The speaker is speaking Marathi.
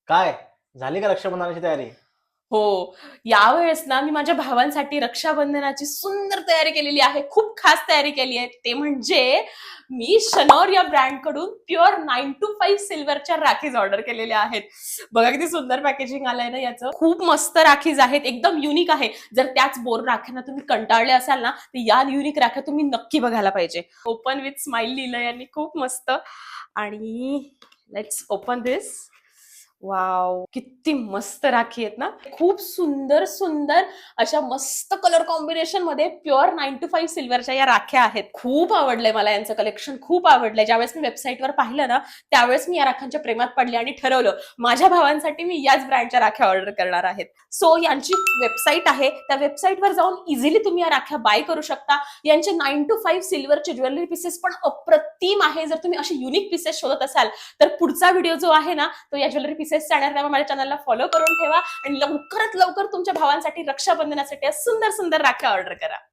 काय झाली का रक्षाबंधनाची तयारी? हो. यावेळेस ना मी माझ्या भावांसाठी रक्षाबंधनाची सुंदर तयारी केलेली आहे. खूप खास तयारी केली आहे. ते म्हणजे मी शनौर या ब्रँडकडून प्युअर 9 to 5 सिल्वरच्या राखीज ऑर्डर केलेल्या आहेत. बघा किती सुंदर पॅकेजिंग आलंय ना याचं. खूप मस्त राखीज आहेत. एकदम युनिक आहे. जर त्याच बोर राख्यांना तुम्ही कंटाळले असाल ना, तर या युनिक राख्या तुम्ही नक्की बघायला पाहिजे. ओपन विथ स्माइल लिहिलं यांनी, खूप मस्त. आणि लेट्स ओपन दिस. वाव, किती मस्त राखी आहेत ना. खूप सुंदर सुंदर अशा मस्त कलर कॉम्बिनेशन मध्ये प्युअर 9 to 5 सिल्वरच्या या राख्या आहेत. खूप आवडलंय मला यांचं कलेक्शन, खूप आवडलंय. ज्यावेळेस मी वेबसाईटवर पाहिलं ना, त्यावेळेस मी या राख्यांच्या प्रेमात पडले आणि ठरवलं माझ्या भावांसाठी मी याच ब्रँडच्या राख्या ऑर्डर करणार आहेत. सो यांची वेबसाईट आहे, त्या वेबसाईटवर जाऊन इझिली तुम्ही या राख्या बाय करू शकता. यांचे 9 to 5 सिल्वरचे ज्वेलरी पीसेस पण अप्रतिम आहे. जर तुम्ही असे युनिक पीसेस शोधत असाल तर पुढचा व्हिडिओ जो आहे ना, तो या ज्वेलरी पीसेस जाणार. त्यामुळे माझ्या चॅनलला फॉलो करून ठेवा आणि लवकरात लवकर तुमच्या भावांसाठी रक्षाबंधनासाठी सुंदर सुंदर राख्या ऑर्डर करा.